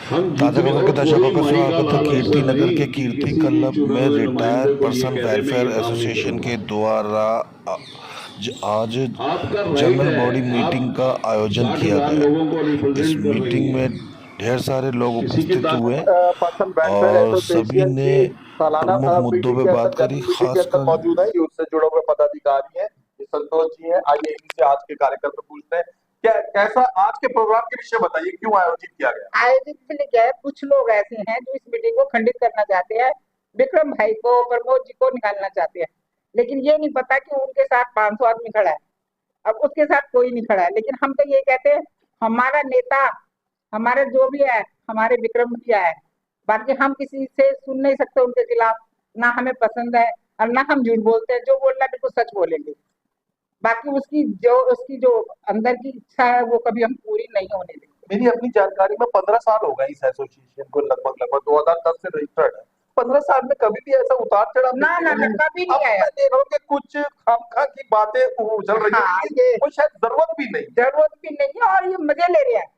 ताज़ा खबर के दर्शकों का स्वागत है। कीर्ति नगर के कीर्ति क्लब में रिटायर पर्सन वेलफेयर एसोसिएशन के द्वारा आज जनरल बॉडी मीटिंग का आयोजन किया गया। इस मीटिंग में ढेर सारे लोग उपस्थित हुए पर्सन वेलफेयर और सभी एसोसिएशन ने की सालाना प्रमुख मुद्दों मीटिंग पे के अंदर बात करी। जनरल मीटिंग के अंदर खासकर मौजूद है, ये उससे जुड़े हुए पदाधिकारी हैं, ये संतोष जी हैं। आइए इन्हीं से आज के कार्यक्रम में पूछते हैं क्या कैसा आज के प्रोग्राम के विषय बताइए, क्यों आयोजित किया गया। आयोजित इसलिए क्या है, कुछ लोग ऐसे हैं जो इस मीटिंग को खंडित करना चाहते हैं, विक्रम भाई को, प्रमोद जी को निकालना चाहते हैं, लेकिन ये नहीं पता कि उनके साथ 500 आदमी खड़ा है। अब उसके साथ कोई नहीं खड़ा है, लेकिन हम तो ये कहते हैं हमारा नेता, हमारे जो भी है, हमारे विक्रम भैया है। बाकी हम किसी से सुन नहीं सकते उनके खिलाफ, ना हमें पसंद है और ना हम झूठ बोलते हैं। जो बोलना है बिल्कुल सच बोलेंगे। बाकी उसकी जो अंदर की इच्छा है वो कभी हम पूरी नहीं होने देंगे। मेरी अपनी जानकारी में 15 साल हो गए इस एसोसिएशन को, लगभग लगभग 2010 से रजिस्टर्ड है। 15 साल में कभी भी ऐसा उतार चढ़ाव ना ना ना, कभी नहीं आया। देख रहा हूँ कि कुछ खामखा की बातें उछल रही हाँ, है, वो शायद जरूरत भी नहीं। जरूरत भी नहीं है और ये मजे ले रहे हैं।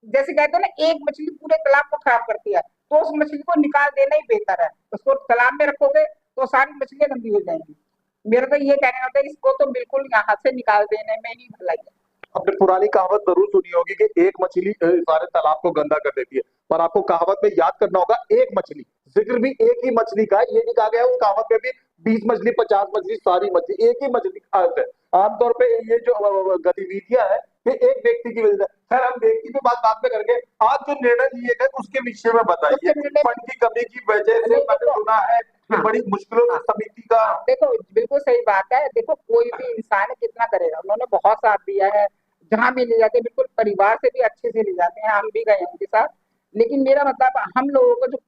जैसे कहते हैं ना, एक मछली पूरे तालाब को खराब करती है, तो उस मछली को निकाल देना ही बेहतर है। उसको तालाब में रखोगे तो सारी मछलियां गंदी हो जाएंगी। मेरा तो ये कहना होता है, इसको तो बिल्कुल यहाँ से निकाल देने में ही भलाई है। आपने पुरानी कहावत जरूर सुनी होगी कि एक मछली सारे तालाब को गंदा कर देती है, पर आपको कहावत में याद करना होगा एक मछली, जिक्र भी एक ही मछली का है। ये नहीं कहा गया उस कहावत में भी 20 मछली 50 मछली, सारी मछली एक ही मछली खाते हैं। आमतौर पे ये जो गतिविधियां है ये एक व्यक्ति की वजह से। खैर हम व्यक्ति की बात बाद में करेंगे। आज जो निर्णय लिए गए उसके विषय में बताइए। फंड की कमी की वजह से मैंने सुना है कि बड़ी मुश्किलों से समिति का। देखो, बिल्कुल सही बात है। देखो, कोई भी इंसान कितना करेगा, उन्होंने बहुत साथ दिया है। जहां भी ले जाते हैं बिल्कुल परिवार से भी अच्छे से ले जाते हैं, हम भी गए हैं उनके साथ। लेकिन मेरा मतलब, हम लोगों को जो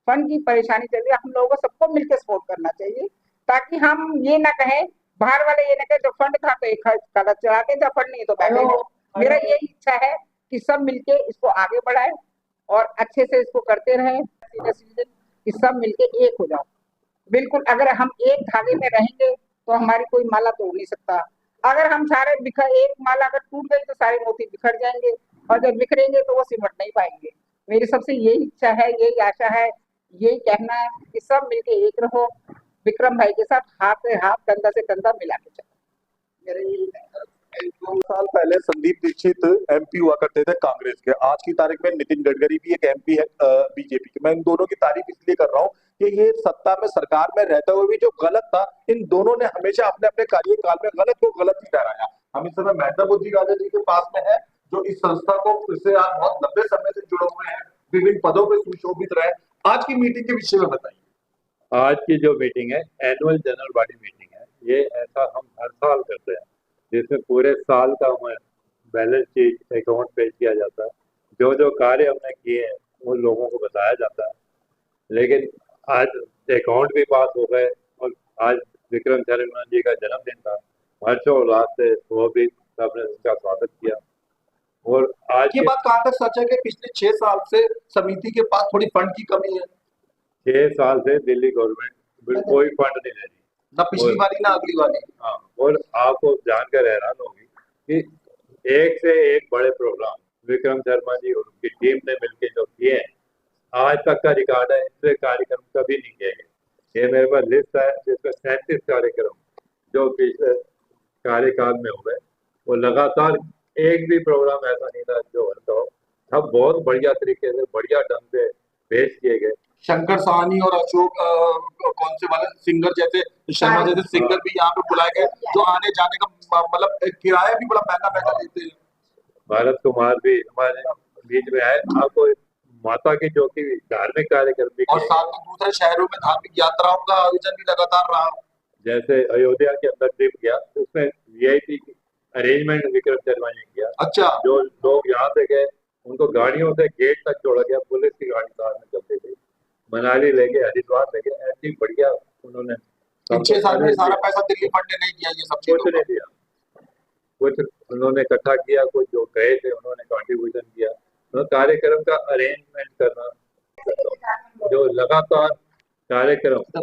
फंड की परेशानी चल रही है, हम लोगों को सबको मिलकर सपोर्ट करना चाहिए, ताकि हम ये ना कहें, बाहर वाले ये ना कहें जब फंड था तो एक कदम चलाते, जब फंड नहीं तो बैठे रहो। मेरा यही इच्छा है कि सब मिलके इसको आगे बढ़ाए और अच्छे से इसको करते रहे, कि सब मिलके एक हो जाओ। बिल्कुल, अगर हम एक धागे में रहेंगे तो हमारी कोई माला तोड़ नहीं सकता। अगर हम सारे बिखर, एक माला अगर टूट गई तो सारे मोती बिखर जाएंगे, और जब बिखरेंगे तो वो सिमट नहीं पाएंगे। मेरी सबसे यही इच्छा है, यही आशा है, यही कहना है कि सब मिलके एक रहो, विक्रम भाई के साथ हाथ से हाथ, कंधा से कंधा मिला के चलो। मेरा यही है। 2 साल पहले संदीप दीक्षित एमपी हुआ करते थे कांग्रेस के। आज की तारीख में नितिन गडकरी भी एक एमपी है बीजेपी के। मैं इन दोनों की तारीफ इसलिए कर रहा हूँ कि ये सत्ता में सरकार में रहते हुए भी जो गलत था, इन दोनों ने हमेशा अपने अपने कार्यकाल में गलत को गलत ही ठहराया। हम इस समय मेहता बुद्धि राजा जी के पास में है, जो इस संस्था को इससे आज बहुत लंबे समय से जुड़े हुए हैं, विभिन्न पदों पर सुशोभित रहे। आज की मीटिंग के विषय में बताइए। आज की जो मीटिंग है एनुअल जनरल बॉडी मीटिंग है। ये ऐसा हम हर साल करते हैं, जिसमें पूरे साल का हमें बैलेंस शीट अकाउंट पेश किया जाता है। जो जो कार्य हमने किए हैं उन लोगों को बताया जाता है। लेकिन आज अकाउंट भी पास हो गए और आज विक्रम शर्मा जी का जन्मदिन था। हर्षोल्लास से वो भी सबने उसका स्वागत किया। और आज ये बात कहाँ तक सच है कि पिछले 6 साल से समिति के पास थोड़ी फंड की कमी है? 6 साल से दिल्ली गवर्नमेंट कोई फंड नहीं दे रही, ना पिछली बारी ना अगली बारी। हाँ, और आपको जानकर हैरान होगी कि एक से एक बड़े प्रोग्राम विक्रम शर्मा जी और उनकी टीम ने मिलकर जो किए हैं, आज तक का रिकॉर्ड है। इससे कार्यक्रम कभी नहीं किए गए। ये मेरे पास लिस्ट है जिसमें 37 कार्यक्रम जो पिछले कार्यकाल में हुए, वो लगातार एक भी प्रोग्राम ऐसा नहीं था जो हल्का हो। सब बहुत बढ़िया तरीके से, बढ़िया ढंग से पेश किए गए। शंकर साहनी और अशोक कौन से वाले सिंगर जैसे शर्मा जैसे सिंगर भी यहाँ पे बुलाए गए, जो आने जाने का मतलब किराया भी बड़ा महंगा महंगा लेते हैं। भारत कुमार भी हमारे बीच में आए। आपको माता की जो की धार्मिक कार्यक्रम भी और साथ में दूसरे शहरों में धार्मिक यात्राओं का आयोजन भी लगातार रहा। जैसे अयोध्या के अंदर ट्रिप गया, उसमें वीआईपी अरेंजमेंट विक्रम शर्मा ने किया। अच्छा, जो लोग यहाँ से गए उनको गाड़ियों से गेट तक छोड़ा गया, पुलिस की गाड़ी साथ में चलती थी। मनाली लेके, हरिद्वार लेके, ऐसी बढ़िया उन्होंने। 6 साल में सारा पैसा दिल्ली फंड ने नहीं दिया, ये सब कुछ नहीं दिया, कुछ उन्होंने इकट्ठा किया, कुछ जो गए थे उन्होंने कंट्रीब्यूशन किया। तो कार्यक्रम का अरेंजमेंट करना, जो लगातार कार्यक्रम,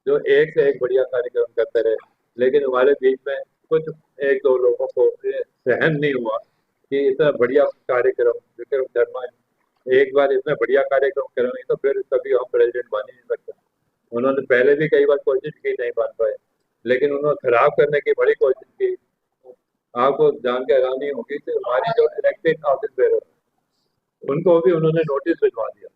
जो एक से एक बढ़िया कार्यक्रम करते रहे। लेकिन हमारे बीच में कुछ एक दो लोगों को सहन नहीं हुआ कि इतना बढ़िया कार्यक्रम विक्रम शर्मा एक बार इतना बढ़िया कार्यक्रम करेंगे तो फिर कभी हम प्रेसिडेंट बन ही नहीं सकते। उन्होंने पहले भी कई बार कोशिश की, नहीं बन पाए, लेकिन उन्होंने खराब करने की बड़ी कोशिश की। आपको जान के हैरानी होगी कि हमारी जो इलेक्टेड ऑफिस बेरर उनको भी उन्होंने नोटिस भिजवा दिया,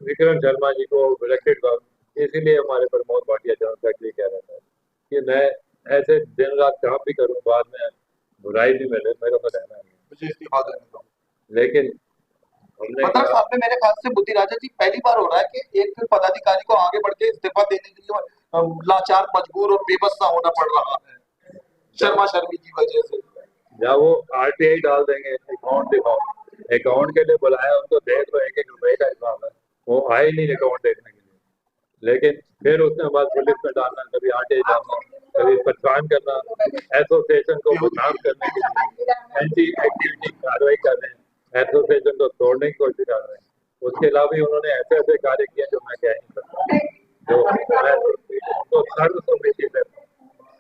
विक्रम शर्मा जी को इलेक्टेड गवर्नमेंट। इसीलिए हमारे प्रमोद भाटिया जनरल सेक्रेटरी कह रहा था कि मैं ऐसे दिन रात काम भी करूं, बाद में बुराई भी मिले, मेरे को रहना है। मुझे इस्तीफा देने दो। लेकिन हमने मतलब कहा सामने मेरे ख्याल से बुद्धि राजा जी पहली बार हो रहा है कि एक पदाधिकारी को आगे बढ़ के इस्तीफा देने के लिए लाचार, मजबूर और बेबस सा होना पड़ रहा है शर्मा शर्मी की वजह से। जब वो आरटीआई डाल देंगे, अकाउंट दिखाओ, अकाउंट के लिए बुलाया उनको, देख लो 1-1 रुपए का हिसाब है, वो आए ही नहीं अकाउंट देखने के लिए। लेकिन फिर उसके बाद पुलिस में डालना, कभी आरटीआई डालना, कभी परेशान करना, एसोसिएशन को बदनाम करने के लिए एंटी एक्टिविटी कार्रवाई कर रहे हैं, एसोसिएशन को तोड़ने की कोशिश कर रहे हैं। उसके अलावा भी उन्होंने ऐसे ऐसे कार्य किए जो मैं कह नहीं सकता, जो मैं उनको सर्व समिति से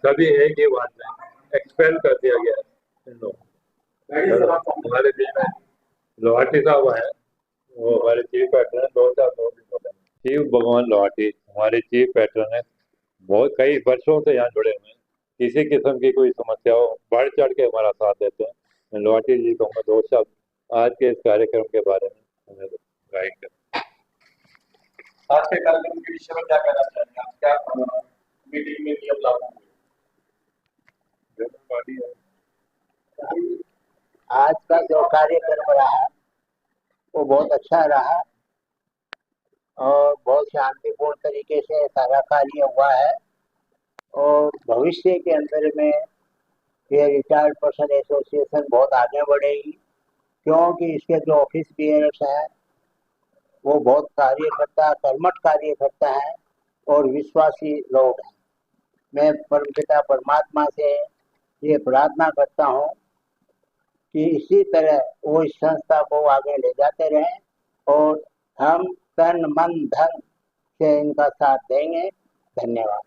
सभी एक ही बात में एक्सपेल कर दिया गया है इन लोगों। हमारे बीच में लोहाटी साहब है, वो हमारे चीफ पैटर्न है, 2 दिन हो गए। चीफ भगवान लोहाटी हमारे चीफ पैटर्न है, बहुत कई वर्षों से यहाँ जुड़े हुए हैं। किसी किस्म की कोई समस्या हो, बढ़ चढ़ के हमारा साथ देते हैं। मैं लोहाटी जी को मैं 2 शब्द आज के इस कार्यक्रम के बारे में गाइड कर। आज के कार्यक्रम के विषय में क्या कहना चाहेंगे आप? क्या मीटिंग में नियम लागू हुए? आज का जो कार्यक्रम रहा वो बहुत अच्छा रहा और बहुत शांतिपूर्ण तरीके से सारा कार्य हुआ है। और भविष्य के अंदर में ये रिटायर्ड पर्सन एसोसिएशन बहुत आगे बढ़ेगी, क्योंकि इसके जो ऑफिस बियरर्स हैं वो बहुत कार्यकर्ता, कर्मठ कार्यकर्ता है और विश्वासी लोग हैं। मैं परमपिता परमात्मा से ये प्रार्थना करता हूँ कि इसी तरह वो इस संस्था को आगे ले जाते रहें और हम तन मन धन से इनका साथ देंगे। धन्यवाद।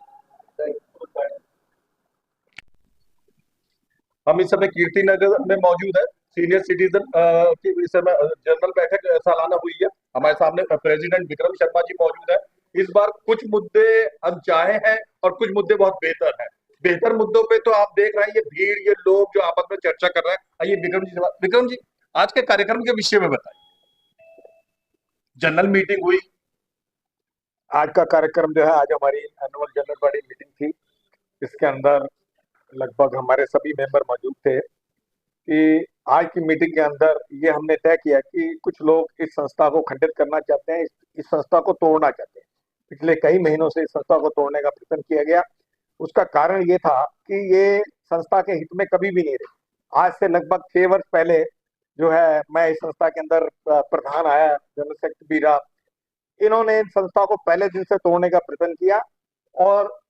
हम इस समय कीर्ति नगर में मौजूद है। सीनियर सिटीजन की इस समय जनरल बैठक सालाना हुई है। हमारे सामने प्रेसिडेंट विक्रम शर्मा जी मौजूद है। इस बार कुछ मुद्दे अनचाहे हैं और कुछ मुद्दे बहुत बेहतर हैं। बेहतर मुद्दों पे तो आप देख रहे हैं ये भीड़, ये लोग जो आपस में चर्चा कर रहे हैं। आइए विक्रम जी आज के कार्यक्रम के विषय में बताइए। जनरल मीटिंग हुई, आज का कार्यक्रम जो है, आज हमारी एनुअल जनरल बॉडी मीटिंग थी। इसके अंदर लगभग हमारे सभी मेंबर मौजूद थे कि आज की मीटिंग के अंदर ये हमने तय किया कि कुछ लोग इस संस्था को खंडित करना चाहते हैं, इस संस्था को तोड़ना चाहते हैं। पिछले कई महीनों से इस संस्था को तोड़ने का प्रयत्न किया गया। उसका कारण ये था कि ये संस्था के हित में कभी भी नहीं रही। आज से लगभग 6 वर्ष पहले जो है मैं इस संस्था के अंदर प्रधान आया, जनरल सेक्रेटरी भी रहा। इन्होंने इन संस्था को पहले दिन से तोड़ने का प्रयत्न किया और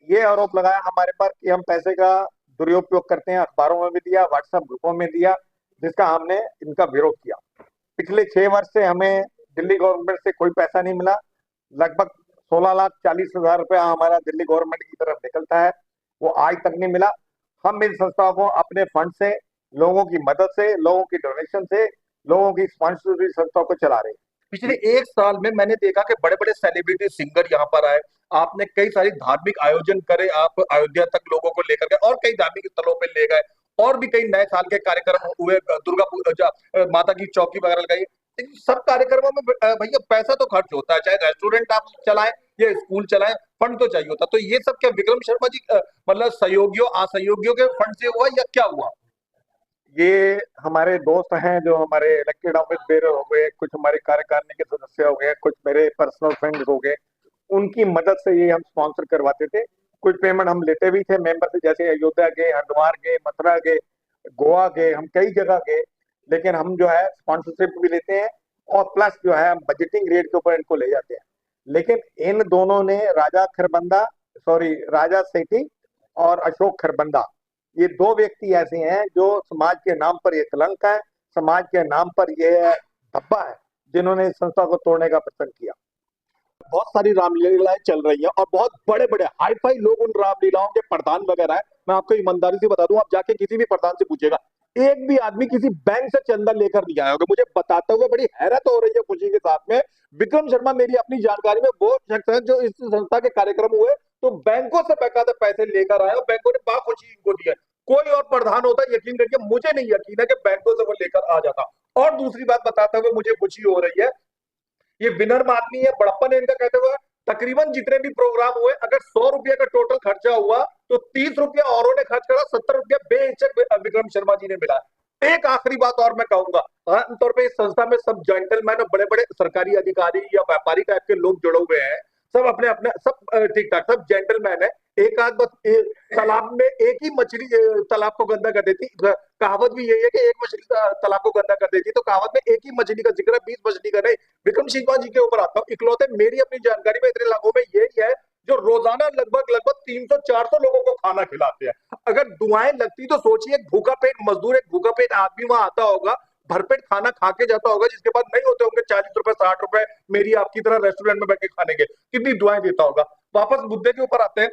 ये आरोप लगाया हमारे पर कि हम पैसे का दुरुपयोग करते हैं। अखबारों में भी दिया, व्हाट्सएप ग्रुपों में दिया, जिसका हमने इनका विरोध किया। पिछले 6 वर्ष से हमें दिल्ली गवर्नमेंट से कोई पैसा नहीं मिला। लगभग 16,40,000 रुपया हमारा दिल्ली गवर्नमेंट की तरफ निकलता है, वो आज तक नहीं मिला। हम इन संस्था को अपने फंड से, लोगों की मदद से, लोगों की डोनेशन से, लोगों की स्पॉन्सर संस्था को चला रहे हैं। पिछले 1 साल में मैंने देखा कि बड़े बड़े सेलिब्रिटी सिंगर यहाँ पर आए। आपने कई सारी धार्मिक आयोजन करे, आप अयोध्या तक लोगों को लेकर गए और कई धार्मिक स्थलों पे ले गए और भी कई नए साल के कार्यक्रम हुए, दुर्गा पूजा, माता की चौकी वगैरह लगाई। इन सब कार्यक्रमों में भैया पैसा तो खर्च होता है, चाहे रेस्टोरेंट आप चलाएं या स्कूल चलाएं, फंड तो चाहिए होता। तो ये सब क्या विक्रम शर्मा जी मतलब सहयोगियों असहयोगियों के फंड से हुआ या क्या हुआ? ये हमारे दोस्त हैं जो हमारे इलेक्टेड ऑफिस बेरर हो गए, कुछ हमारे कार्यकारिणी के सदस्य हो गए, कुछ मेरे पर्सनल फ्रेंड्स हो गए। उनकी मदद से ये हम स्पॉन्सर करवाते थे। कुछ पेमेंट हम लेते भी थे मेंबर से, जैसे अयोध्या गए, हरिद्वार गए, मथुरा गए, गोवा गए, हम कई जगह गए। लेकिन हम जो है स्पॉन्सरशिप भी लेते हैं और प्लस जो है हम बजटिंग रेट के ऊपर इनको ले जाते हैं। लेकिन इन दोनों ने राजा सेठी और अशोक खरबंदा, ये 2 व्यक्ति ऐसे हैं जो समाज के नाम पर ये कलंक है, समाज के नाम पर ये धब्बा है, जिन्होंने इस संस्था को तोड़ने का प्रयत्न किया। बहुत सारी रामलीलाएं चल रही हैं और बहुत बड़े बड़े हाई फाई लोग उन रामलीलाओं के प्रधान वगैरह है। मैं आपको ईमानदारी से बता दूं, आप जाके किसी भी प्रधान से पूछेगा एक भी आदमी किसी बैंक से चंदा लेकर नहीं आया होगा। मुझे बताते हुए बड़ी हैरत हो रही है खुशी के साथ में। विक्रम शर्मा मेरी अपनी जानकारी में वो शख्स है जो इस संस्था के कार्यक्रम हुए तो बैंकों से बेकायदा पैसे लेकर आए और बैंकों ने बाखुशी इनको दिए। कोई और प्रधान होता, यकीन करिए मुझे नहीं यकीन है कि बैंकों से वो लेकर आ जाता। और दूसरी बात बताते हुए मुझे खुशी हो रही है, ये विनम्र आदमी है, बड़प्पन है इनका कहते हुए। तकरीबन जितने भी प्रोग्राम हुए, अगर 100 रुपया का टोटल खर्चा हुआ तो 30 रुपया औरों ने खर्च करा, 70 रुपया बेहिचक विक्रम शर्मा जी ने मिला। एक आखिरी बात और मैं कहूंगा, आमतौर पर इस संस्था में सब जेंटलमैन और बड़े बड़े सरकारी अधिकारी या व्यापारी टाइप के लोग जुड़े हुए हैं, सब अपने अपने सब ठीक ठाक, सब जेंटलमैन है। एक आध बस तालाब में एक ही मछली तालाब को गंदा कर देती, कहावत भी यही है कि एक मछली तालाब को गंदा कर देती, तो कहावत में एक ही मछली का जिक्र है, 20 मछली का नहीं। विक्रम सिंह जी के ऊपर आता हूँ, इकलौते मेरी अपनी जानकारी में इतने लोगों में यही है जो रोजाना लगभग 300-400 लोगों को खाना खिलाते हैं। अगर दुआएं लगती तो सोचिए, एक भूखा पेट मजदूर, एक भूखा पेट आदमी वहां आता होगा, भरपेट खाना खा के जाता होगा, जिसके पास नहीं होते होंगे 40 रुपए 60 रुपए मेरी आपकी तरह रेस्टोरेंट में बैठ के खाने के, कितनी दुआएं देता होगा। वापस मुद्दे के ऊपर आते हैं।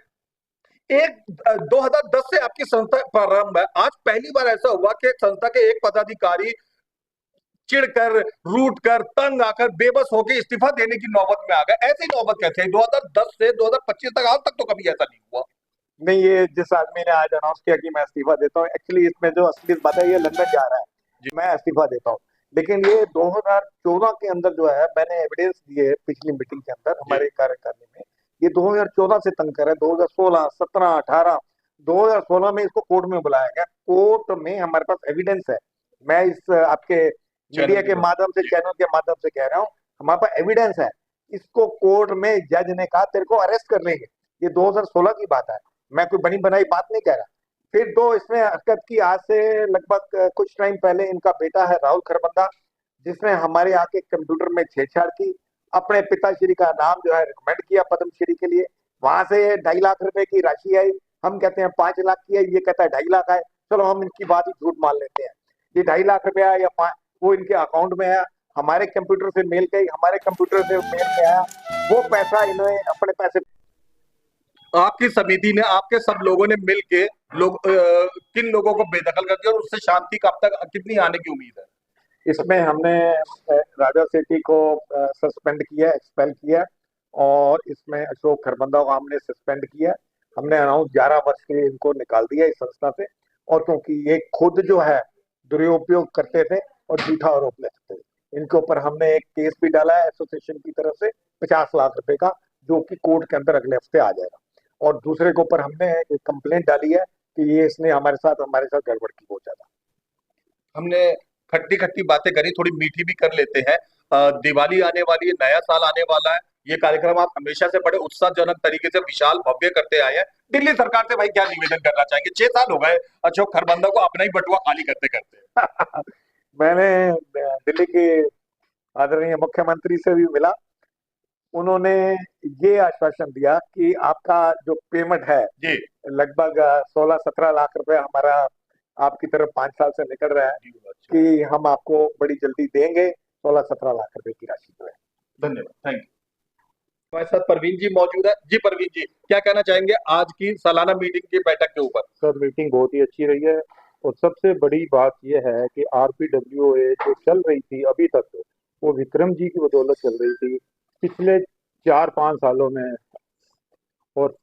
2010 से आपकी संस्था प्रारंभ है। आज पहली बार ऐसा हुआ कि संस्था के एक पदाधिकारी चिढ़कर, रूट कर, तंग आकर, बेबस होकर इस्तीफा देने की नौबत में आ गए। ऐसी नौबत कैसे है? 2010 से 2025 तक आज तक तो कभी ऐसा नहीं हुआ। नहीं, ये जिस आदमी ने आज अनाउंस किया कि मैं इस्तीफा देता हूँ, एक्चुअली इसमें जो असली बात है, ये लंदन जा रहा है, मैं इस्तीफा देता हूँ। लेकिन ये 2014 के अंदर जो है, मैंने एविडेंस दिए पिछली मीटिंग के अंदर हमारे कार्यकारिणी में, ये 2014 से तंग कर है। 2016, 17, 18, 2016 में इसको कोर्ट में बुलाया गया। कोर्ट में हमारे पास एविडेंस है। मैं इस आपके मीडिया के माध्यम से, चैनल के माध्यम से कह रहा हूँ, हमारे पास एविडेंस है। इसको कोर्ट में जज ने कहा तेरे को अरेस्ट कर लेंगे। ये 2016 की बात है, मैं कोई बनी बनाई बात नहीं कह रहा। फिर तो इसमें हरकत की, आज से लगभग कुछ टाइम पहले इनका बेटा है राहुल खरबंदा, जिसने हमारे यहाँ के कंप्यूटर में छेड़छाड़ की, अपने पिताश्री का नाम जो है रिकमेंड किया पद्मश्री के लिए। वहां से 2.5 लाख रुपए की राशि आई, हम कहते हैं 5 लाख की है, ये कहता है 2.5 लाख आए। चलो हम इनकी बात ही झूठ मान लेते हैं। ये 2.5 लाख रुपया या वो इनके अकाउंट में आया, हमारे कंप्यूटर से मेल गई, हमारे कंप्यूटर से मेल में आया, वो पैसा इन्होंने अपने पैसे, आपकी समिति ने, आपके सब लोगों ने मिलके किन लोगों को बेदखल कर दिया और उससे शांति कब तक, कितनी आने की उम्मीद है? इसमें हमने राजा सेठी को सस्पेंड किया, एक्सपेल किया, और इसमें अशोक खरबंदा को हमने सस्पेंड किया। हमने अनाउंस 11 वर्ष के लिए इनको निकाल दिया इस संस्था से। और क्योंकि ये खुद जो है दुरुपयोग करते थे और झूठा आरोप लेते थे, इनके ऊपर हमने एक केस भी डाला है एसोसिएशन की तरफ से 50 लाख रुपए का, जो कि कोर्ट के अंदर अगले हफ्ते आ जाएगा। और दूसरे के ऊपर हमने एक कंप्लेंट डाली है कि ये इसने हमारे साथ गड़बड़ की बहुत ज्यादा। हमने खट्टी खट्टी बातें करी, थोड़ी मीठी भी कर लेते हैं। दिवाली आने वाली है, नया साल आने वाला है, ये कार्यक्रम आप हमेशा से बड़े उत्साहजनक तरीके से विशाल भव्य करते आए हैं। दिल्ली सरकार से भाई क्या निवेदन करना चाहेंगे? 6 साल हो गए अशोक खरबंदा को अपना ही बटुआ खाली करते करते। मैंने दिल्ली के आदरणीय मुख्यमंत्री से भी मिला, उन्होंने ये आश्वासन दिया कि आपका जो पेमेंट है जी लगभग 16-17 लाख रुपए हमारा आपकी तरफ 5 साल से निकल रहा है, कि हम आपको बड़ी जल्दी देंगे 16-17 लाख रुपए की राशि जो है। धन्यवाद, थैंक यू। हमारे साथ परवीन जी मौजूद है। जी परवीन जी, क्या कहना चाहेंगे आज की सालाना मीटिंग की बैठक के ऊपर? सर, मीटिंग बहुत ही अच्छी रही है, और सबसे बड़ी बात यह है कि RPWA जो चल रही थी अभी तक, वो विक्रम जी की बदौलत चल रही थी पिछले 4-5 सालों में। और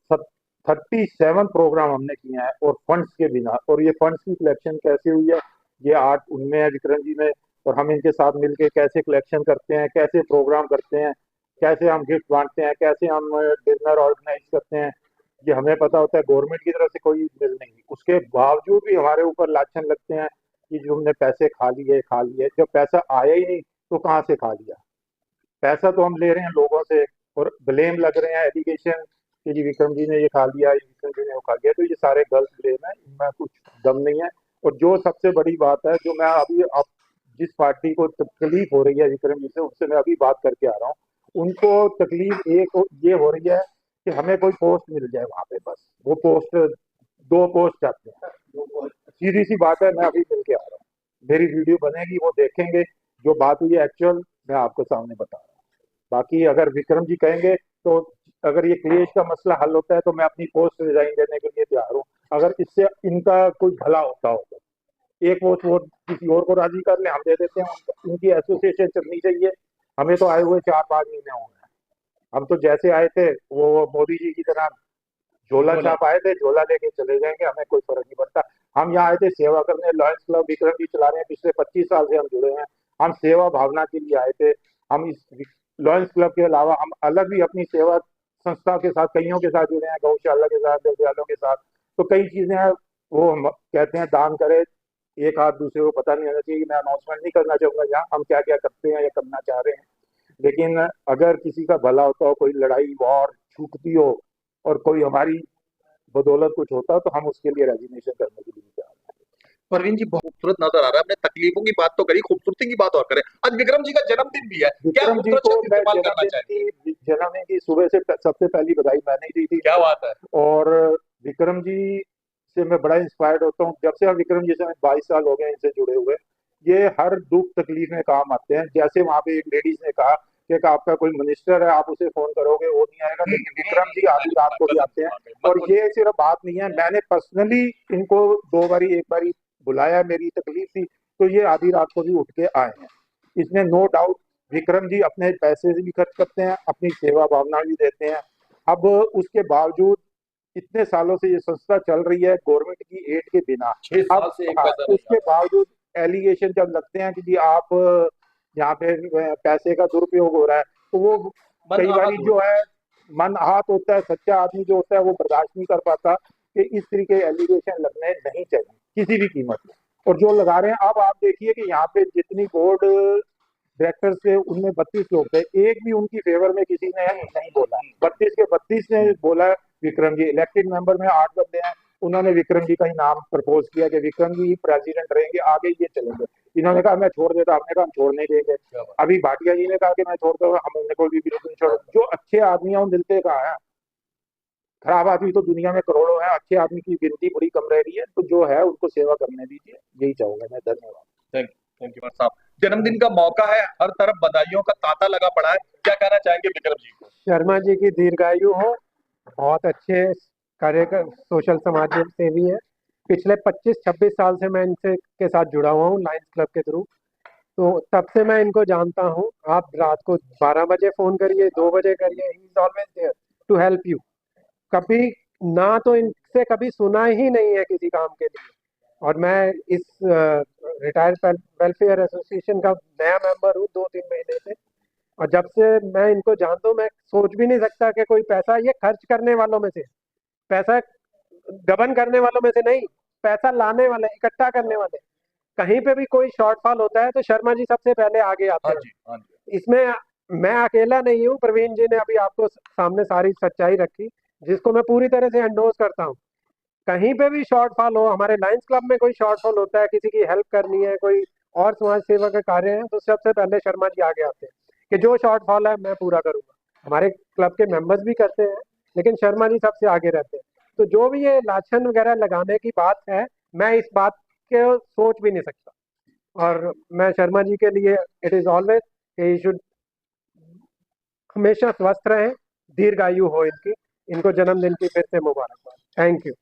37 प्रोग्राम हमने किए हैं, और फंड्स के बिना। और ये फंड्स की कलेक्शन कैसे हुई है, ये आर्ट उनमें है, विक्रम जी में। और हम इनके साथ मिलके कैसे कलेक्शन करते हैं, कैसे प्रोग्राम करते हैं, कैसे हम गिफ्ट बांटते हैं, कैसे हम डिनर ऑर्गेनाइज करते हैं, ये हमें पता होता है। गवर्नमेंट की तरफ से कोई बिल नहीं, उसके बावजूद भी हमारे ऊपर लाछन लगते हैं कि जो हमने पैसे खा लिए। जब पैसा आया ही नहीं तो कहाँ से खा लिया? पैसा तो हम ले रहे हैं लोगों से, और ब्लेम लग रहे हैं, एलिगेशन कि जी विक्रम जी ने ये खा लिया, विक्रम जी ने वो खा लिया। तो ये सारे गलत ब्लेम है, इनमें कुछ दम नहीं है। और जो सबसे बड़ी बात है, जो मैं अभी अब जिस पार्टी को तकलीफ हो रही है विक्रम जी से, उससे मैं अभी बात करके आ रहा हूँ, उनको तकलीफ एक ये हो रही है कि हमें कोई पोस्ट मिल जाए वहां पे, बस वो पोस्ट 2 पोस्ट चाहते हैं। सीधी सी बात है, मैं अभी मिल के आ रहा हूँ, मेरी वीडियो बनेगी, वो देखेंगे, जो बात हुई है एक्चुअल मैं आपको सामने बता रहा हूँ। बाकी अगर विक्रम जी कहेंगे तो अगर ये क्लेश का मसला हल होता है तो मैं अपनी पोस्ट रिजाइन देने के लिए तैयार हूँ, अगर इससे इनका कोई भला होता हो तो। एक वोट किसी और को राजी कर ले, हम दे देते हैं उनको। इनकी एसोसिएशन चलनी चाहिए। हमें तो आए हुए 4-5 महीने हो गए। हम तो जैसे आए थे वो मोदी जी की तरह झोला छाप आए थे, झोला लेके चले जाएंगे, हमें कोई फर्क नहीं पड़ता। हम यहाँ आए थे सेवा करने। लॉयंस क्लब विक्रम जी चला रहे हैं, पिछले 25 साल से हम जुड़े हैं। हम सेवा भावना के लिए आए थे। हम इस लॉयंस क्लब के अलावा हम अलग भी अपनी सेवा संस्था के साथ, कईयों के साथ जुड़े हैं, गौशाला के साथ, विद्यालयों के साथ। तो कई चीजें हैं, वो हम कहते हैं दान करे एक हाथ, दूसरे को पता नहीं होना चाहिए। मैं अनाउंसमेंट नहीं करना चाहूंगा यहाँ हम क्या क्या करते हैं या करना चाह रहे हैं, लेकिन अगर किसी का भला होता हो, कोई लड़ाई वॉर छूटती हो और कोई हमारी बदौलत कुछ होता तो हम उसके लिए रेजिग्नेशन करने के लिए तैयार हैं। परवीन जी बहुत खूबसूरत नजर आ रहा है। हमने तकलीफों की बात तो करी, खूबसूरती की बात और करें। आज विक्रम जी का जन्मदिन भी है, क्या विक्रम जी खूबसूरत को शब्द मैं इस्तेमाल करना चाहेंगे? जन्मदिन की सुबह से सबसे पहली बधाई मैंने ही दी थी। क्या बात है। और विक्रम जी से मैं बड़ा इंस्पायर्ड होता हूँ। जब से हम विक्रम जी से 22 साल हो गए इनसे जुड़े हुए, ये हर दुख तकलीफ में काम आते हैं। जैसे वहां पे एक लेडीज ने कहा कि आपका कोई मिनिस्टर है, आप उसे फोन करोगे वो नहीं आएगा, लेकिन विक्रम जी आधी रात को भी आते हैं। और ये सिर्फ बात नहीं है, मैंने पर्सनली इनको 2 बारी, एक बारी बुलाया, मेरी तकलीफ थी तो ये आधी रात को भी उठ के आए हैं। इसमें नो डाउट विक्रम जी अपने पैसे भी खर्च करते हैं, अपनी सेवा भावना भी देते हैं। अब उसके बावजूद इतने सालों से ये संस्था चल रही है गवर्नमेंट की एड के बिना। 6 साल अब से एक पैसा नहीं उसके बावजूद एलिगेशन जब लगते हैं कि जी आप यहाँ पे पैसे का दुरुपयोग हो रहा है, तो वो कई बार जो है मन आहत होता है। सच्चा आदमी जो होता है वो बर्दाश्त नहीं कर पाता कि इस तरीके एलिगेशन लगने नहीं चाहिए किसी भी कीमत में। और जो लगा रहे हैं, अब आप देखिए कि यहाँ पे जितनी बोर्ड डायरेक्टर्स थे उनमें 32 लोग थे, एक भी उनकी फेवर में किसी ने नहीं बोला। 32 के 32 ने बोला विक्रम जी। इलेक्टेड मेंबर में 8 बंदे हैं, उन्होंने विक्रम जी का ही नाम प्रपोज किया कि विक्रम जी ही प्रेसिडेंट रहेंगे, आगे ये चलेंगे। इन्होंने कहा मैं छोड़ देता, हमने कहा हम छोड़ नहीं देंगे। अभी भाटिया जी ने कहा कि मैं छोड़ दूंगा, हमने कोई भी बिल्कुल नहीं छोड़। जो अच्छे आदमी है उन मिलते कहा है, खराब आदमी तो दुनिया में करोड़ों है, अच्छे आदमी की गिनती बड़ी कम रह रही है। तो जो है उनको सेवा करने दीजिए, यही चाहूंगा मैं। धन्यवाद। थैंक यू साहब। जन्मदिन का मौका है, हर तरफ बधाइयों का तांता लगा पड़ा है, क्या कहना चाहेंगे विक्रम जी को? शर्मा जी की दीर्घायु हो, बहुत अच्छे कार्यकर सोशल समाज सेवी है। पिछले 25-26 साल से मैं इनसे के साथ जुड़ा हुआ हूँ लायंस क्लब के थ्रू, तो तब से मैं इनको जानता हूँ। आप रात को 12 बजे फोन करिए, 2 बजे करिए, he is always there to help you. कभी ना तो इनसे कभी सुना ही नहीं है किसी काम के लिए। और मैं इस रिटायर्ड वेलफेयर एसोसिएशन का नया मेंबर हूँ 2-3 महीने से। और जब से मैं इनको जानता हूँ, मैं सोच भी नहीं सकता कि कोई पैसा ये खर्च करने वालों में से, पैसा गबन करने वालों में से नहीं, पैसा लाने वाले, इकट्ठा करने वाले। कहीं पे भी कोई शॉर्टफॉल होता है तो शर्मा जी सबसे पहले आगे आते हैं। इसमें मैं अकेला नहीं हूँ, प्रवीण जी ने अभी आपको सामने सारी सच्चाई रखी, जिसको मैं पूरी तरह से एंडोर्स करता हूँ। कहीं पे भी शॉर्टफॉल हो, हमारे लायंस क्लब में कोई शॉर्टफॉल होता है, किसी की हेल्प करनी है, कोई और समाज सेवा के कार्य है, तो सबसे पहले शर्मा जी आगे आते हैं कि जो शॉर्टफॉल है मैं पूरा करूंगा। हमारे क्लब के मेंबर्स भी करते हैं, लेकिन शर्मा जी सबसे आगे रहते हैं। तो जो भी ये लाछन वगैरह लगाने की बात है, मैं इस बात के सोच भी नहीं सकता। और मैं शर्मा जी के लिए it is always he should हमेशा स्वस्थ रहे, दीर्घायु हो इनकी। इनको जन्मदिन की फिर से मुबारकबाद। Thank you.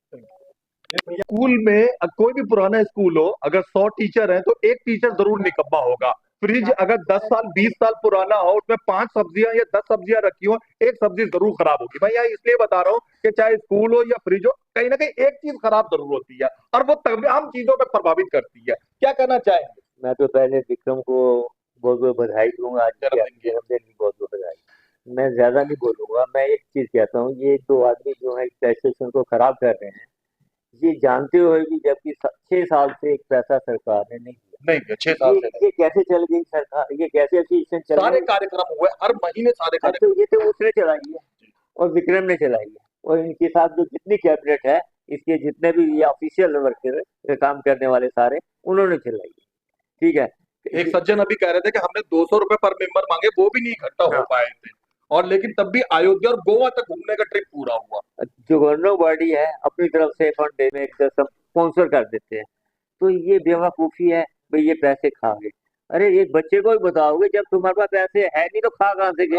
स्कूल में कोई भी पुराना स्कूल हो, अगर 100 टीचर हैं तो एक टीचर जरूर निकम्मा होगा। फ्रिज अगर 10 साल 20 साल पुराना हो, उसमें 5 सब्जियां या 10 सब्जियां रखी हो, एक सब्जी जरूर खराब होगी। मैं यहाँ इसलिए बता रहा हूँ कि चाहे स्कूल हो या फ्रिज हो, कहीं ना कहीं एक चीज खराब जरूर होती है और वो तमाम चीजों पर प्रभावित करती है। क्या कहना चाहेंगे? मैं तो पहले विक्रम को बहुत बहुत बधाई दूंगा, आज जन्मदिन की बहुत बहुत बधाई। मैं ज्यादा नहीं बोलूंगा, मैं एक चीज कहता हूँ, ये 2 आदमी जो है टैक्सेशन को खराब कर रहे हैं, ये जानते हुए भी, जबकि 6 साल से एक पैसा सरकार ने नहीं दिया। 6 साल से ये कैसे चल गई सरकार, ये कैसे एसोसिएशन चल सारे कार्यक्रम हुए, हर महीने सारे कार्यक्रम। तो ये तो उसने चलाई है और विक्रम ने चलाई है, और इनके साथ जो जितनी कैबिनेट है, इसके जितने भी ये ऑफिशियल वर्कर काम करने वाले सारे, उन्होंने चलाई है। ठीक है। एक सज्जन अभी कह रहे थे कि हमने 200 रुपए पर मेंबर मांगे, वो भी नहीं इकट्ठा हो पाए थे, और लेकिन तब भी अयोध्या और गोवा तक घूमने का ट्रिप पूरा हुआ। जो गवर्नमेंट बॉडी है अपनी तरफ से फंड में स्पॉन्सर कर देते हैं, तो ये बेवकूफी है भाई, ये पैसे खा गए। अरे एक बच्चे को ही बताओगे, जब तुम्हारे पास पैसे है नहीं तो खा कहाँ से गए?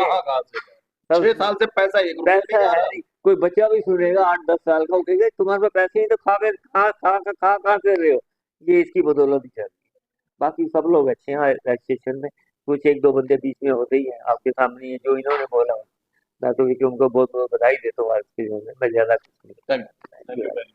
6 साल से पैसा एक रुपया है नहीं। कोई बच्चा भी सुनेगा 8-10 साल का, उठेगा तुम्हारे पास पैसे नहीं तो खा कहाँ से रहे हो? ये इसकी बदौलत ही चल रही है। बाकी सब लोग अच्छे हैं रजिस्ट्रेशन में, कुछ एक दो बंदे बीच में होते ही हैं, आपके सामने ये जो इन्होंने बोला, मैं तो कि उनको बहुत बहुत बधाई देता हूँ। आज के जो मैं ज्यादा कुछ नहीं। Thank you very much.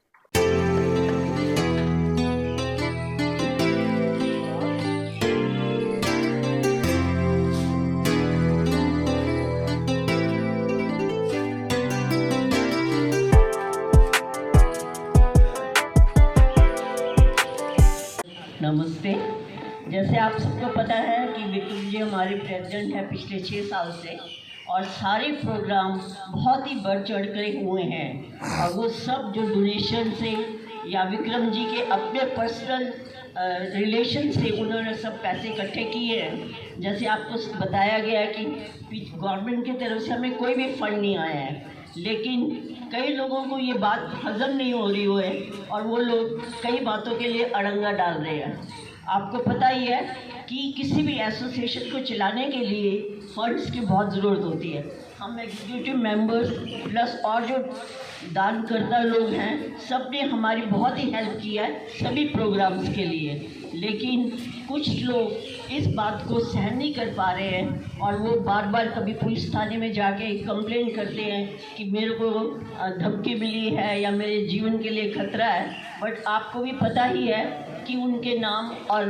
नमस्ते। जैसे आप सबको पता है कि विक्रम जी हमारे प्रेसिडेंट हैं पिछले 6 साल से, और सारे प्रोग्राम बहुत ही बढ़ चढ़ कर हुए हैं, और वो सब जो डोनेशन से या विक्रम जी के अपने पर्सनल रिलेशन से उन्होंने सब पैसे इकट्ठे किए हैं। जैसे आपको बताया गया है कि गवर्नमेंट की तरफ से हमें कोई भी फंड नहीं आया है, लेकिन कई लोगों को ये बात हजम नहीं हो रही है और वो लोग कई बातों के लिए अड़ंगा डाल रहे हैं। आपको पता ही है कि किसी भी एसोसिएशन को चलाने के लिए फंड्स की बहुत ज़रूरत होती है। हम एग्जीक्यूटिव मेंबर्स प्लस और जो दानकर्ता लोग हैं, सब ने हमारी बहुत ही हेल्प किया है सभी प्रोग्राम्स के लिए, लेकिन कुछ लोग इस बात को सहन नहीं कर पा रहे हैं और वो बार बार कभी पुलिस थाने में जाके कंप्लेन करते हैं कि मेरे को धमकी मिली है या मेरे जीवन के लिए खतरा है। बट आपको भी पता ही है कि उनके नाम और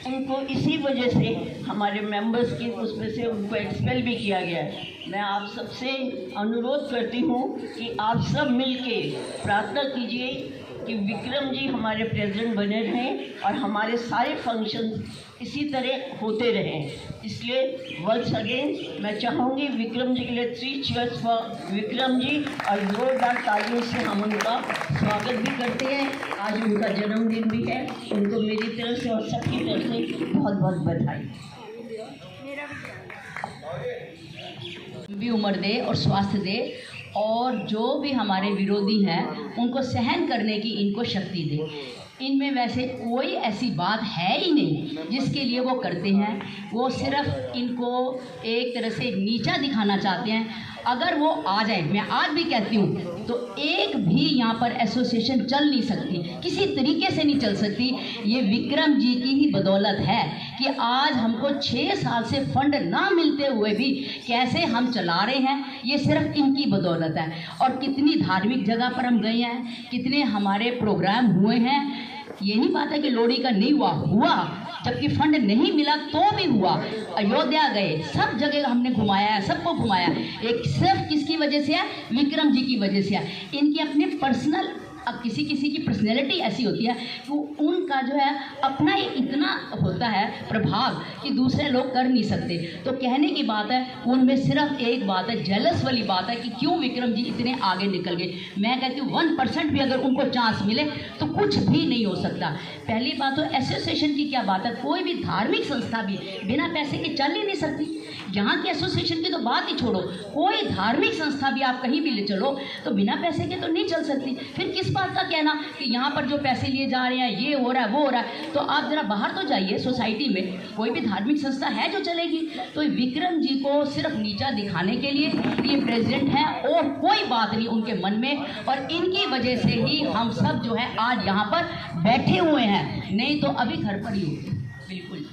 उनको इसी वजह से हमारे मेंबर्स की उसमें से उनको एक्सपेल भी किया गया है। मैं आप सबसे अनुरोध करती हूँ कि आप सब मिलके प्रार्थना कीजिए कि विक्रम जी हमारे प्रेसिडेंट बने रहें और हमारे सारे फंक्शन इसी तरह होते रहें। इसलिए वंस अगेन मैं चाहूँगी विक्रम जी के लिए 3 cheers फॉर विक्रम जी, और जोरदार तालियों से हम उनका स्वागत भी करते हैं। आज उनका जन्मदिन भी है, उनको मेरी तरफ से और सबकी तरफ से बहुत बहुत बधाई। भी उम्र दे और स्वास्थ्य दे, और जो भी हमारे विरोधी हैं उनको सहन करने की इनको शक्ति दे। इनमें वैसे कोई ऐसी बात है ही नहीं जिसके लिए वो करते हैं, वो सिर्फ इनको एक तरह से नीचा दिखाना चाहते हैं। अगर वो आ जाए, मैं आज भी कहती हूँ, तो एक भी यहाँ पर एसोसिएशन चल नहीं सकती, किसी तरीके से नहीं चल सकती। ये विक्रम जी की ही बदौलत है कि आज हमको 6 साल से फंड ना मिलते हुए भी कैसे हम चला रहे हैं, ये सिर्फ इनकी बदौलत है। और कितनी धार्मिक जगह पर हम गए हैं, कितने हमारे प्रोग्राम हुए हैं। ये नहीं बात है कि लोहड़ी का नहीं हुआ, जबकि फंड नहीं मिला तो भी हुआ। अयोध्या गए, सब जगह हमने घुमाया है, सबको घुमाया। एक सिर्फ किसकी वजह से है? विक्रम जी की वजह से है। इनके अपने पर्सनल, अब किसी किसी की पर्सनैलिटी ऐसी होती है कि उनका जो है अपना ही इतना होता है प्रभाव कि दूसरे लोग कर नहीं सकते। तो कहने की बात है, उनमें सिर्फ एक बात है, जेलस वाली बात है कि क्यों विक्रम जी इतने आगे निकल गए। मैं कहती हूँ 1% भी अगर उनको चांस मिले तो कुछ भी नहीं हो सकता। पहली बात तो एसोसिएशन की क्या बात है, कोई भी धार्मिक संस्था भी बिना पैसे के चल ही नहीं सकती। यहाँ की एसोसिएशन की तो बात ही छोड़ो, कोई धार्मिक संस्था भी आप कहीं भी ले चलो तो बिना पैसे के तो नहीं चल सकती। फिर किस बात का कहना कि यहाँ पर जो पैसे लिए जा रहे हैं, ये हो रहा है, वो हो रहा है। तो आप जरा बाहर तो जाइए, सोसाइटी में कोई भी धार्मिक संस्था है जो चलेगी। तो विक्रम जी को सिर्फ नीचा दिखाने के लिए ये प्रेसिडेंट है और कोई बात नहीं उनके मन में, और इनकी वजह से ही हम सब जो है आज यहाँ पर बैठे हुए हैं, नहीं तो अभी घर पर ही होते। बिल्कुल।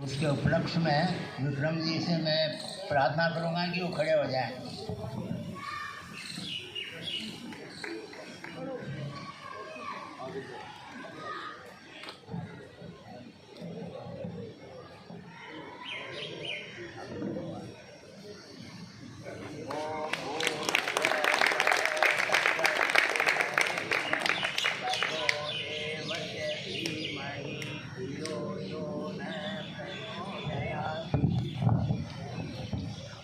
उसके उपलक्ष्य में विक्रम जी से मैं प्रार्थना करूँगा कि वो खड़े हो जाएं।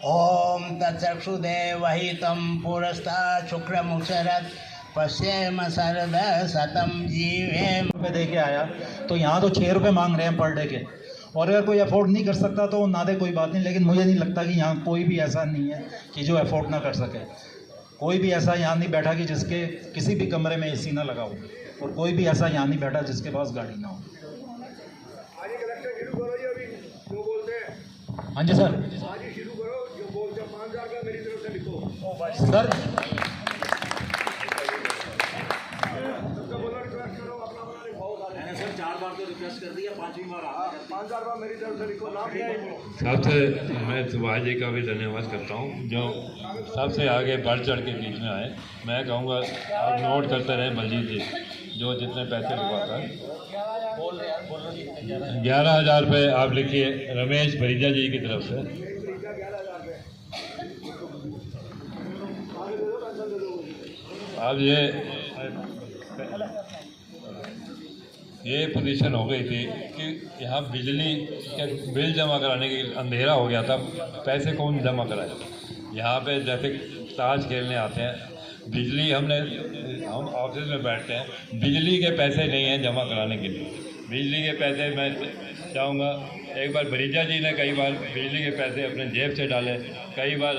ओम तत्सुदेवहितं पुरस्तात् शुक्रमुक्षरत् पश्येम शरद शतम जीवेम। रुपये दे के आया तो यहाँ तो 6 रुपये मांग रहे हैं पर डे के, और अगर कोई अफोर्ड नहीं कर सकता तो ना दे, कोई बात नहीं। लेकिन मुझे नहीं लगता कि यहाँ कोई भी ऐसा नहीं है कि जो अफोर्ड ना कर सके। कोई भी ऐसा यहाँ नहीं बैठा कि जिसके किसी भी कमरे में एसी ना लगा हो, और कोई भी ऐसा यहाँ नहीं बैठा जिसके पास गाड़ी ना हो। हाँ जी सर। सर सर 4 बार तो रिक्वेस्ट कर दिया, 5वीं बार आ गया। 5 बार मेरी तरफ से लिखो नाम। सबसे मैं सुभाष जी का भी धन्यवाद करता हूँ जो सबसे आगे बढ़ चढ़ के बीच में आए। मैं कहूँगा आप नोट करते रहे बलजीत जी जो जितने पैसे लिखवाता है। 11,000 रुपये आप लिखिए रमेश भरीजा जी की तरफ से। अब ये पोजीशन हो गई थी कि यहाँ बिजली के बिल जमा कराने के अंधेरा हो गया था, पैसे कौन जमा कराए। यहाँ पे जैसे ताश खेलने आते हैं, बिजली हम ऑफिस में बैठते हैं, बिजली के पैसे नहीं हैं जमा कराने के लिए। बिजली के पैसे मैं चाहूँगा, एक बार भरीजा जी ने कई बार बिजली के पैसे अपने जेब से डाले, कई बार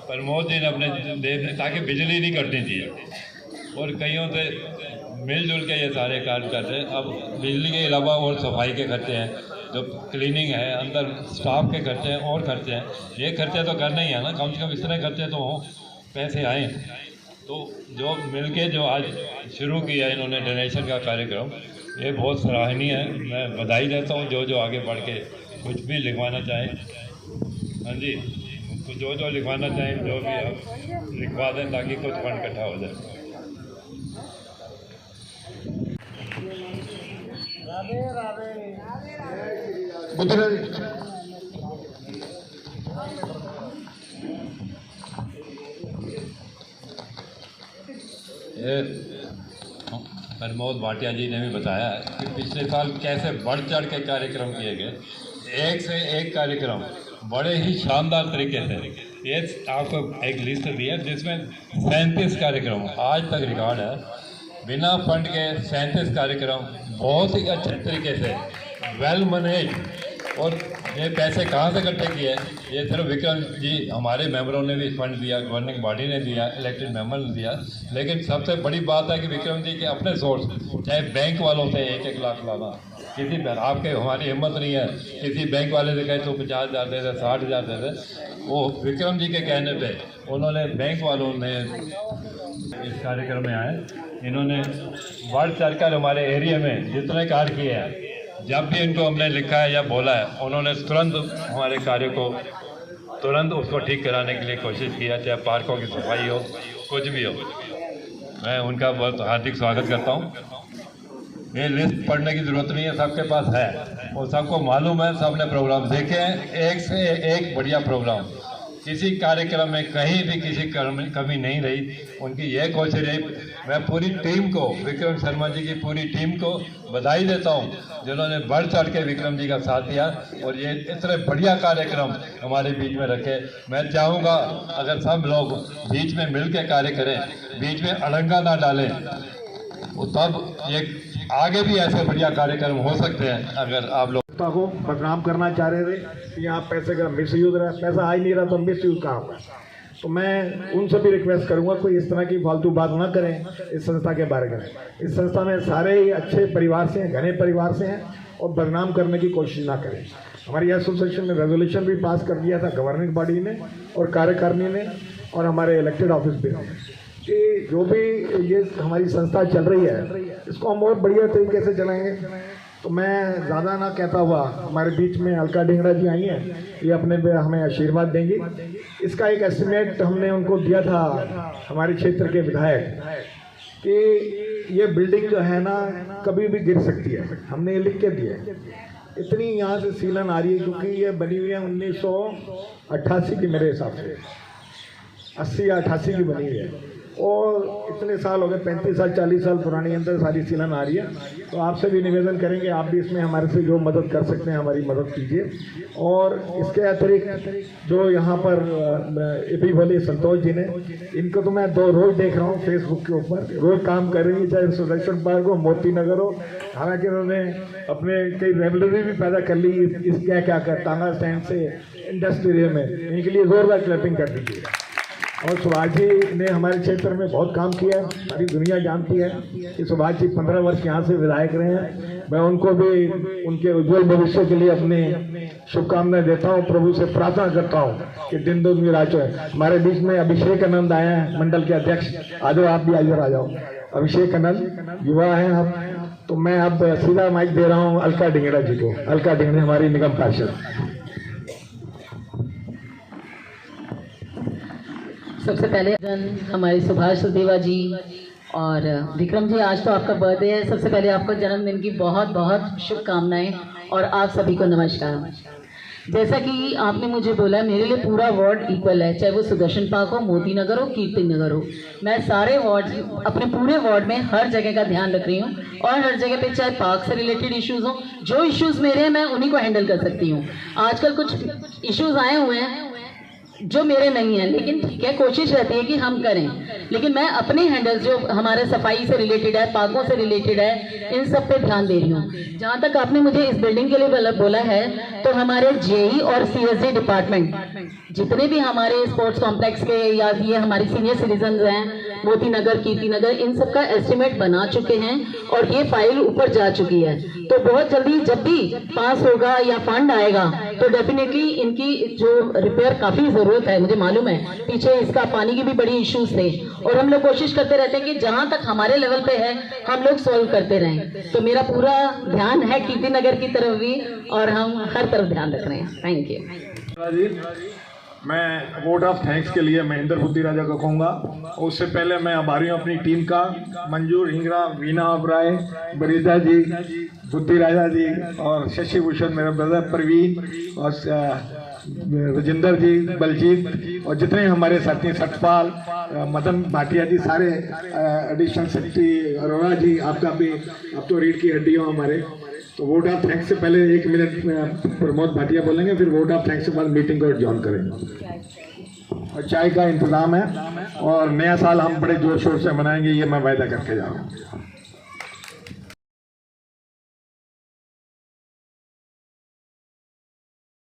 प्रमोद जी ने अपने जेब से, ताकि बिजली नहीं कटनी चाहिए। और कईयों से मिलजुल के ये सारे कार्य करते हैं। अब बिजली के अलावा और सफाई के खर्चे हैं, जो क्लीनिंग है, अंदर स्टाफ के खर्चे हैं और खर्चे हैं। ये खर्चे तो करना ही है ना, कम से कम इतने खर्चे तो हों, पैसे आएँ। तो जो मिलके जो आज शुरू किया इन्होंने डोनेशन का कार्यक्रम, ये बहुत सराहनीय है। मैं बधाई देता हूँ जो आगे बढ़ के कुछ भी लिखवाना चाहें। हाँ जी, जो लिखवाना चाहें जो भी आप लिखवा दें ताकि कुछ फंड इकट्ठा हो जाए। प्रमोद भाटिया जी ने भी बताया कि पिछले साल कैसे बढ़ चढ़ के कार्यक्रम किए गए, एक से एक कार्यक्रम बड़े ही शानदार तरीके से। ये आपको एक लिस्ट दी है जिसमें 37 कार्यक्रम आज तक रिकॉर्ड है, बिना फंड के 37 कार्यक्रम बहुत ही अच्छे तरीके से वेल मैनेज। और ये पैसे कहाँ से इकट्ठे किए, ये सिर्फ विक्रम जी हमारे मेंबरों ने भी फंड दिया, गवर्निंग बॉडी ने दिया, इलेक्टेड मेंबर ने दिया। लेकिन सबसे बड़ी बात है कि विक्रम जी के अपने सोर्स, चाहे बैंक वालों से 1-1 लाख लाना, किसी आपके हमारी हिम्मत नहीं है किसी बैंक वाले से कहे तो 50,000 दे दे, 60,000 दे दे। वो विक्रम जी के कहने पे उन्होंने बैंक वालों ने इस कार्यक्रम में आए, इन्होंने बढ़ चढ़कर हमारे एरिया में जितने कार्य किए हैं, जब भी इनको हमने लिखा है या बोला है, उन्होंने तुरंत हमारे कार्य को तुरंत उसको ठीक कराने के लिए कोशिश किया, चाहे पार्कों की सफाई हो, कुछ भी हो। मैं उनका बहुत हार्दिक स्वागत करता हूँ। ये लिस्ट पढ़ने की ज़रूरत नहीं है, सबके पास है और सबको मालूम है, सबने प्रोग्राम देखे हैं, एक से एक बढ़िया प्रोग्राम। किसी कार्यक्रम में कहीं भी किसी कमी नहीं रही। उनकी यह कोशिश रही। मैं पूरी टीम को, विक्रम शर्मा जी की पूरी टीम को बधाई देता हूं जिन्होंने बढ़ चढ़ के विक्रम जी का साथ दिया और ये इतने बढ़िया कार्यक्रम हमारे बीच में रखे। मैं चाहूँगा अगर सब लोग बीच में मिल के कार्य करें, बीच में अड़ंगा ना डालें, तब ये आगे भी ऐसे बढ़िया कार्यक्रम हो सकते हैं। अगर आप लोग को बदनाम करना चाह रहे थे कि यहाँ पैसे का मिस यूज रहा है, पैसा आ ही नहीं रहा तो मिस यूज कहाँ होगा। तो मैं उनसे भी रिक्वेस्ट करूँगा कोई इस तरह की फालतू बात ना करें इस संस्था के बारे में। इस संस्था में सारे ही अच्छे परिवार से हैं, घने परिवार से हैं और बदनाम करने की कोशिश ना करें। हमारी एसोसिएशन ने रेजोल्यूशन भी पास कर दिया था गवर्निंग बॉडी ने और कार्यकारिणी ने और हमारे इलेक्टेड ऑफिस भी ने कि जो भी ये हमारी संस्था चल रही है इसको हम और बढ़िया तरीके से चलाएंगे। तो मैं ज़्यादा ना कहता हुआ, हमारे बीच में अलका ढिंगड़ा जी आई हैं, ये अपने पे हमें आशीर्वाद देंगी। इसका एक एस्टिमेट हमने उनको दिया था हमारे क्षेत्र के विधायक कि ये बिल्डिंग जो है ना कभी भी गिर सकती है, हमने ये लिख के दिया। इतनी यहाँ से सीलन आ रही है क्योंकि ये बनी हुई है 1988 की, मेरे हिसाब से 80 या 88 की बनी हुई है और इतने साल हो गए, 35 साल 40 साल पुरानी अंदर सारी सीलन आ रही है। तो आपसे भी निवेदन करेंगे आप भी इसमें हमारे से जो मदद कर सकते हैं हमारी मदद कीजिए। और इसके अतिरिक्त जो यहाँ पर एपी वाले संतोष जी ने, इनको तो मैं रोज़ देख रहा हूँ फेसबुक के ऊपर, रोज़ काम कर रही है, चाहे सुदर्शन पार्क हो, मोती नगर हो। हालांकि उन्होंने अपने कई रेवलरी भी पैदा कर ली इस क्या कर ताना स्टैंड से इंडस्ट्री में, इनके लिए जोरदार क्लैपिंग कर दीजिए। और सुभाष जी ने हमारे क्षेत्र में बहुत काम किया है, सारी दुनिया जानती है कि सुभाष जी 15 वर्ष यहाँ से विधायक रहे हैं। मैं उनको भी उनके उज्जवल भविष्य के लिए अपने शुभकामनाएं देता हूँ, प्रभु से प्रार्थना करता हूँ कि दिन दुनिया राज है। हमारे बीच में अभिषेक आनंद आए हैं, मंडल के अध्यक्ष, आ जाओ आप भी इधर आ जाओ। अभिषेक कन्नल युवा हैं आप, तो मैं अब सीधा माइक दे रहा हूं अलका डिंगड़ा जी को। अलका डिंगड़ा हमारी निगम पार्षद। सबसे पहले हमारे सुभाष सुदेवा जी और विक्रम जी, आज तो आपका बर्थडे है। सबसे पहले आपको जन्मदिन की बहुत बहुत शुभकामनाएं और आप सभी को नमस्कार। जैसा कि आपने मुझे बोला, मेरे लिए पूरा वार्ड इक्वल है, चाहे वो सुदर्शन पार्क हो, मोती नगर हो, कीर्ति नगर हो। मैं सारे वार्ड, अपने पूरे वार्ड में हर जगह का ध्यान रख रही हूँ और हर जगह पे चाहे पार्क से रिलेटेड इश्यूज हो, जो इश्यूज मेरे हैं मैं उन्हीं को हैंडल कर सकती हूँ। आजकल कुछ इश्यूज आए हुए हैं जो मेरे नहीं है, लेकिन ठीक है, कोशिश रहती है कि हम करें, लेकिन मैं अपने हैंडल्स जो हमारे सफाई से रिलेटेड है, पार्कों से रिलेटेड है, इन सब पे ध्यान दे रही हूँ। जहाँ तक आपने मुझे इस बिल्डिंग के लिए बोला है, तो हमारे जेई और सीएसडी डिपार्टमेंट जितने भी हमारे स्पोर्ट्स कॉम्प्लेक्स के या ये हमारे सीनियर सिटीजन हैं, मोती नगर, कीर्ति नगर, इन सब का एस्टिमेट बना चुके हैं और ये फाइल ऊपर जा चुकी है। तो बहुत जल्दी जब भी पास होगा या फंड आएगा तो डेफिनेटली इनकी जो रिपेयर काफ़ी ज़रूरत है, मुझे मालूम है। पीछे इसका पानी की भी बड़ी इश्यूज थे और हम लोग कोशिश करते रहते हैं कि जहाँ तक हमारे लेवल पे है हम लोग सॉल्व करते रहें। तो मेरा पूरा ध्यान है कीर्ति नगर की तरफ भी और हम हर तरफ ध्यान रख रहे हैं। Thank you. मैं वोट ऑफ थैंक्स के लिए महेंद्र बुद्धि राजा को कहूँगा। उससे पहले मैं आभारी हूँ अपनी टीम का, मंजूर हिंगरा, वीना ओबराय, बरीदा जी, बुद्धि राजा जी और शशि भूषण, मेरा ब्रदर परवीन और राजेंद्र जी, बलजीत और जितने हमारे साथी, सतपाल, मदन भाटिया जी, सारे एडिशनल सेक्रेटरी अरोड़ा जी, आपका भी, आप तो रीढ़ की हड्डी हो हमारे। तो वोट ऑफ थैंक्स से पहले 1 मिनट प्रमोद भाटिया बोलेंगे, फिर वोट ऑफ थैंक्स के बाद मीटिंग को एडजॉर्न करेंगे। और चाय का इंतजाम है और नया साल हम बड़े जोर शोर से मनाएंगे, ये मैं वायदा करके जा रहा हूँ।